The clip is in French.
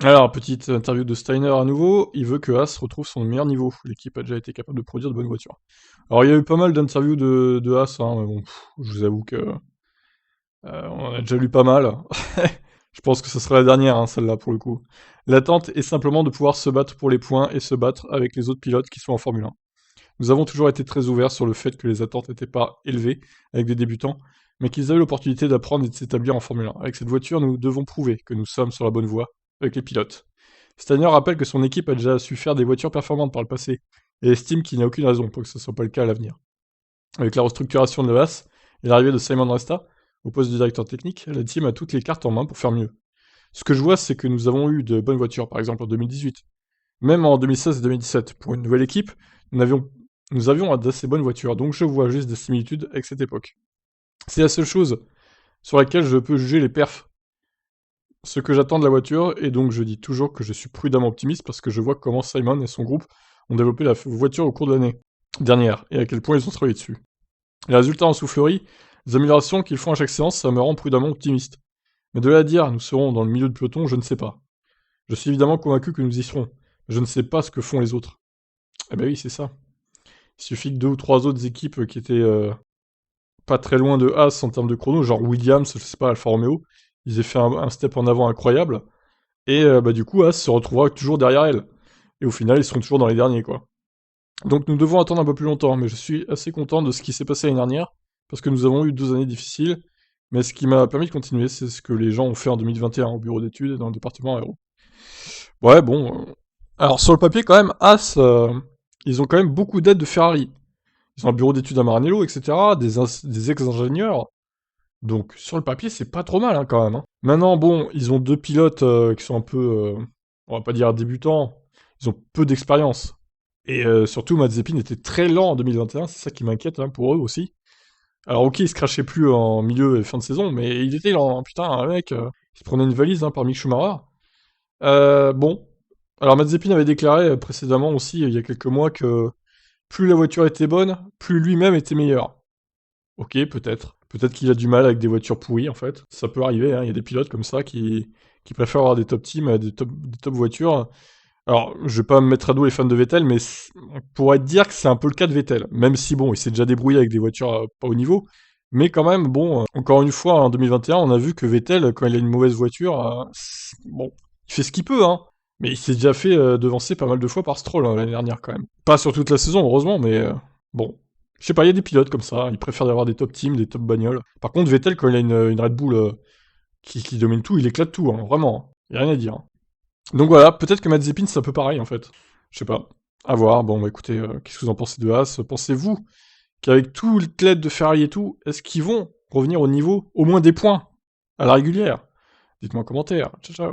Alors, petite interview de Steiner à nouveau, il veut que Haas retrouve son meilleur niveau. L'équipe a déjà été capable de produire de bonnes voitures. Alors, il y a eu pas mal d'interviews de Haas, hein, mais bon, je vous avoue que on en a déjà lu pas mal. Je pense que ce sera la dernière, hein, celle-là, pour le coup. L'attente est simplement de pouvoir se battre pour les points et se battre avec les autres pilotes qui sont en Formule 1. Nous avons toujours été très ouverts sur le fait que les attentes n'étaient pas élevées avec des débutants, mais qu'ils avaient l'opportunité d'apprendre et de s'établir en Formule 1. Avec cette voiture, nous devons prouver que nous sommes sur la bonne voie avec les pilotes. Steiner rappelle que son équipe a déjà su faire des voitures performantes par le passé, et estime qu'il n'y a aucune raison pour que ce ne soit pas le cas à l'avenir. Avec la restructuration de l'EAS et l'arrivée de Simon Resta au poste de directeur technique, la team a toutes les cartes en main pour faire mieux. Ce que je vois, c'est que nous avons eu de bonnes voitures, par exemple en 2018. Même en 2016 et 2017, pour une nouvelle équipe, nous avions d'assez bonnes voitures, donc je vois juste des similitudes avec cette époque. C'est la seule chose sur laquelle je peux juger les perfs, ce que j'attends de la voiture, et donc je dis toujours que je suis prudemment optimiste parce que je vois comment Simon et son groupe ont développé la voiture au cours de l'année dernière, et à quel point ils ont travaillé dessus. Les résultats en soufflerie, les améliorations qu'ils font à chaque séance, ça me rend prudemment optimiste. Mais de là à dire, nous serons dans le milieu de peloton, je ne sais pas. Je suis évidemment convaincu que nous y serons. Je ne sais pas ce que font les autres. Eh ben oui, c'est ça. Il suffit que deux ou trois autres équipes qui étaient pas très loin de Haas en termes de chrono, genre Williams, je sais pas, Alfa Romeo, ils aient fait un step en avant incroyable, et bah du coup Haas se retrouvera toujours derrière elle. Et au final, ils seront toujours dans les derniers, quoi. Donc nous devons attendre un peu plus longtemps, mais je suis assez content de ce qui s'est passé l'année dernière, parce que nous avons eu 2 années difficiles, mais ce qui m'a permis de continuer, c'est ce que les gens ont fait en 2021 au bureau d'études et dans le département aéro. Ouais, bon. Alors sur le papier, quand même, As, ils ont quand même beaucoup d'aide de Ferrari. Ils ont un bureau d'études à Maranello, etc., des ex-ingénieurs. Donc sur le papier, c'est pas trop mal, hein, quand même, hein. Maintenant, bon, ils ont deux pilotes qui sont un peu, on va pas dire débutants, ils ont peu d'expérience. Et surtout, Mazepin était très lent en 2021, c'est ça qui m'inquiète hein, pour eux aussi. Alors ok, il se crachait plus en milieu et fin de saison, mais il était lent, hein. Putain, un mec, il se prenait une valise hein, par Mick Schumacher. Bon, alors Mazepin avait déclaré précédemment aussi, il y a quelques mois, que plus la voiture était bonne, plus lui-même était meilleur. Ok, peut-être. Peut-être qu'il a du mal avec des voitures pourries, en fait. Ça peut arriver, hein. Il y a des pilotes comme ça qui préfèrent avoir des top teams, des top voitures. Alors, je vais pas me mettre à dos les fans de Vettel, mais on pourrait dire que c'est un peu le cas de Vettel. Même si, bon, il s'est déjà débrouillé avec des voitures pas au niveau. Mais quand même, bon, encore une fois, en 2021, on a vu que Vettel, quand il a une mauvaise voiture, bon, il fait ce qu'il peut, hein. Mais il s'est déjà fait devancer pas mal de fois par Stroll hein, l'année dernière, quand même. Pas sur toute la saison, heureusement, mais bon. Je sais pas, il y a des pilotes comme ça, ils préfèrent avoir des top teams, des top bagnoles. Par contre, Vettel, quand il a une Red Bull qui domine tout, il éclate tout, hein, vraiment. Il y a rien à dire, hein. Donc voilà, peut-être que Mazepin, c'est un peu pareil, en fait. Je sais pas. À voir. Bon, bah écoutez, qu'est-ce que vous en pensez de Haas? Pensez-vous qu'avec tout l'aide de Ferrari et tout, est-ce qu'ils vont revenir au niveau, au moins des points, à la régulière? Dites-moi en commentaire. Ciao, ciao.